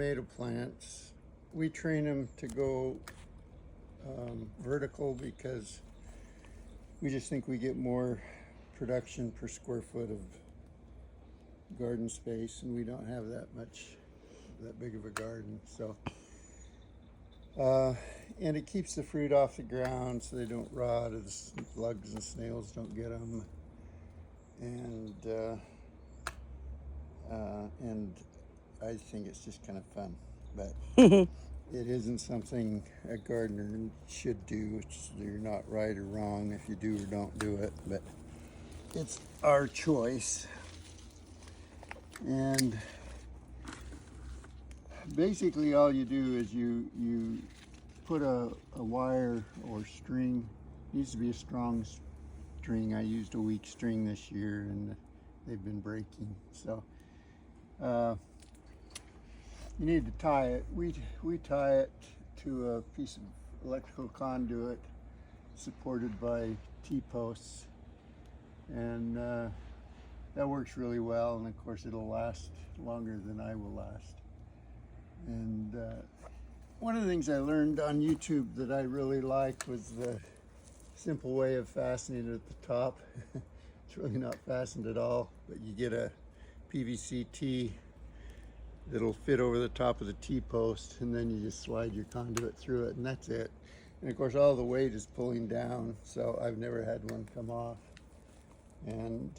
Tomato plants, we train them to go vertical because we just think we get more production per square foot of garden space, and we don't have that big of a garden. So and it keeps the fruit off the ground so they don't rot, or the slugs and snails don't get them. And I think it's just kind of fun, but it isn't something a gardener should do. You're not right or wrong if you do or don't do it, but it's our choice. And basically all you do is you put a wire or string. It needs to be a strong string. I used a weak string this year and they've been breaking, so you need to tie it. We tie it to a piece of electrical conduit supported by T-posts, and that works really well, and of course it'll last longer than I will last. And one of the things I learned on YouTube that I really liked was the simple way of fastening it at the top. It's really not fastened at all, but you get a PVC T that'll fit over the top of the T-post, and then you just slide your conduit through it, and that's it. And of course all the weight is pulling down, so I've never had one come off. And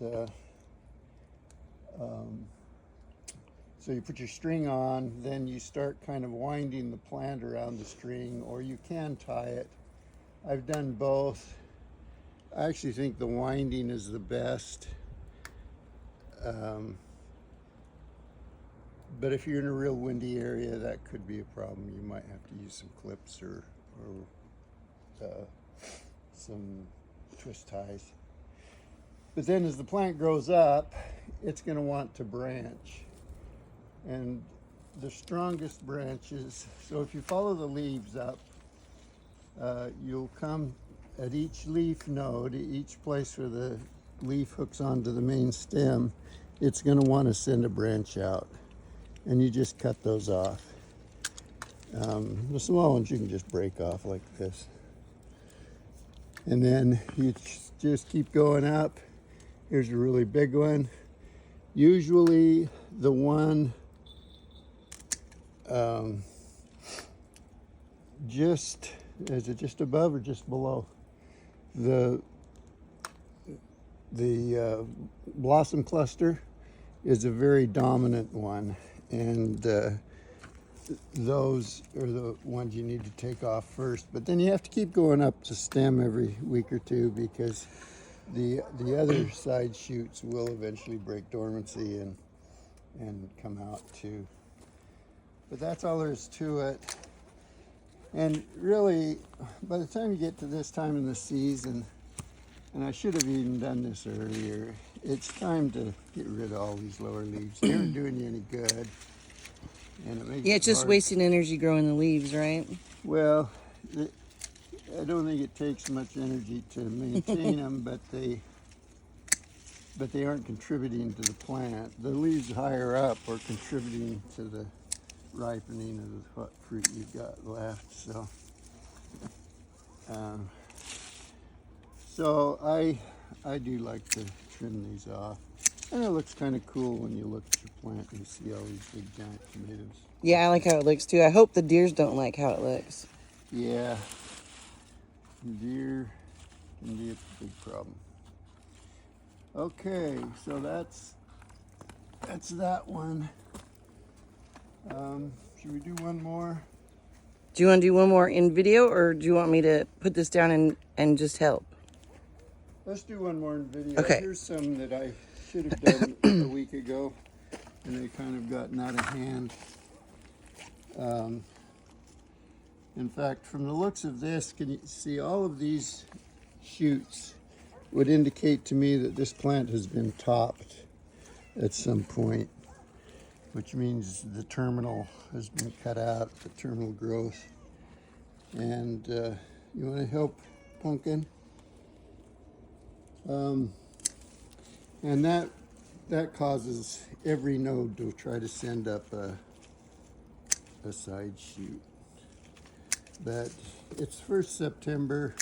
so you put your string on, then you start kind of winding the plant around the string, or you can tie it. I've done both. I actually think the winding is the best. But if you're in a real windy area, that could be a problem. You might have to use some clips or some twist ties. But then as the plant grows up, it's going to want to branch. And the strongest branches, so if you follow the leaves up, you'll come at each leaf node, each place where the leaf hooks onto the main stem, it's going to want to send a branch out. And you just cut those off. The small ones you can just break off like this. And then you just keep going up. Here's a really big one. Usually the one is it just above or just below? The blossom cluster is a very dominant one, and those are the ones you need to take off first. But then you have to keep going up the stem every week or two, because the other side shoots will eventually break dormancy and come out too. But that's all there is to it. And really, by the time you get to this time in the season, and I should have even done this earlier, it's time to get rid of all these lower leaves. They aren't doing you any good. And it makes Yeah, it's just wasting energy growing the leaves, right? Well, I don't think it takes much energy to maintain them, but they aren't contributing to the plant. The leaves higher up are contributing to the ripening of what fruit you've got left. So I do like to trim these off. And it looks kind of cool when you look at your plant and you see all these big giant tomatoes. Yeah, I like how it looks too. I hope the deers don't like how it looks. Yeah, deer can be a big problem. Okay, so that's that one. Should we do one more? Do you want to do one more in video, or do you want me to put this down and just help? Let's do one more in video. Okay. Here's some that I should have done a week ago, and they kind of gotten out of hand. In fact, from the looks of this, can you see all of these shoots would indicate to me that this plant has been topped at some point, which means the terminal has been cut out, the terminal growth. And you want to help, pumpkin? And that causes every node to try to send up a side shoot. But it's 1st September.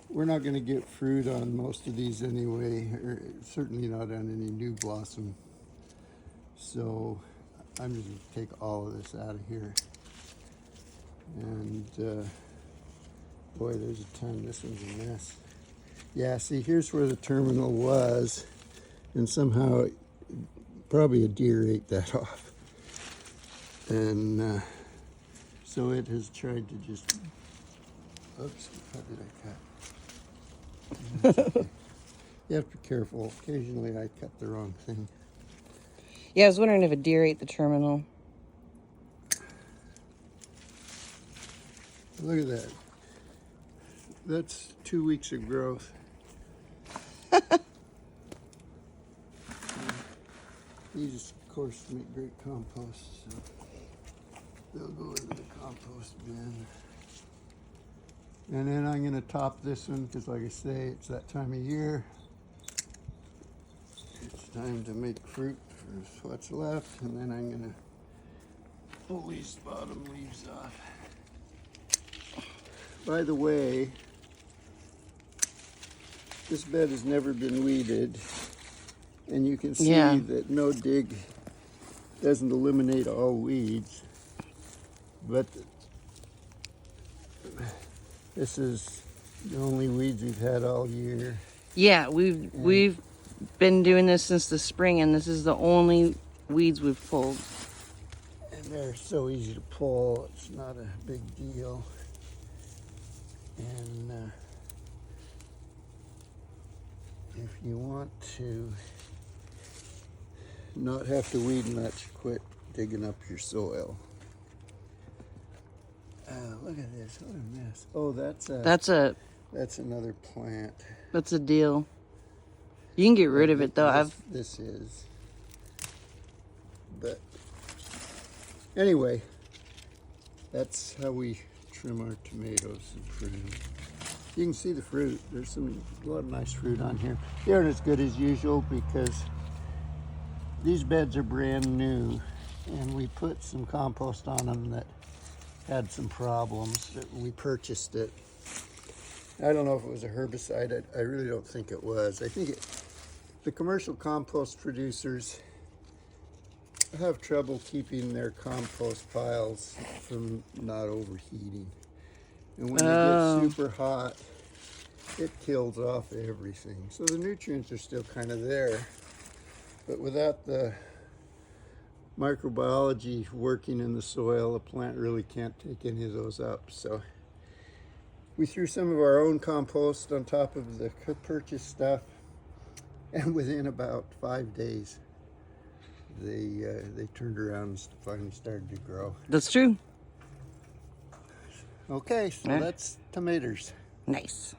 We're not going to get fruit on most of these anyway, or certainly not on any new blossom. So I'm just going to take all of this out of here. And boy, there's a ton. This one's a mess. Yeah, see, here's where the terminal was, and somehow probably a deer ate that off. And so it has tried to just, oops, how did I cut? That's okay. You have to be careful. Occasionally I cut the wrong thing. Yeah, I was wondering if a deer ate the terminal. Look at that. That's 2 weeks of growth. These, of course, make great compost, so they'll go into the compost bin. And then I'm going to top this one because, like I say, it's that time of year. It's time to make fruit for what's left, and then I'm going to pull these bottom leaves off. By the way, this bed has never been weeded, and you can see that no dig doesn't eliminate all weeds, but this is the only weeds we've had all year. Yeah, we've been doing this since the spring, and this is the only weeds we've pulled. And they're so easy to pull, it's not a big deal. And if you want to not have to weed much, quit digging up your soil. Look at this, what a mess. Oh, that's another plant. That's a deal. You can get rid of it though. This is. But anyway, that's how we trim our tomatoes and prune. You can see the fruit. There's a lot of nice fruit on here. They aren't as good as usual because these beds are brand new, and we put some compost on them that had some problems. That we purchased it. I don't know if it was a herbicide. I really don't think it was. I think the commercial compost producers have trouble keeping their compost piles from not overheating. And when they get super hot, it kills off everything. So the nutrients are still kind of there. But without the microbiology working in the soil, the plant really can't take any of those up. So we threw some of our own compost on top of the purchased stuff, and within about 5 days, they turned around and finally started to grow. That's true. Okay, so that's tomatoes. Nice.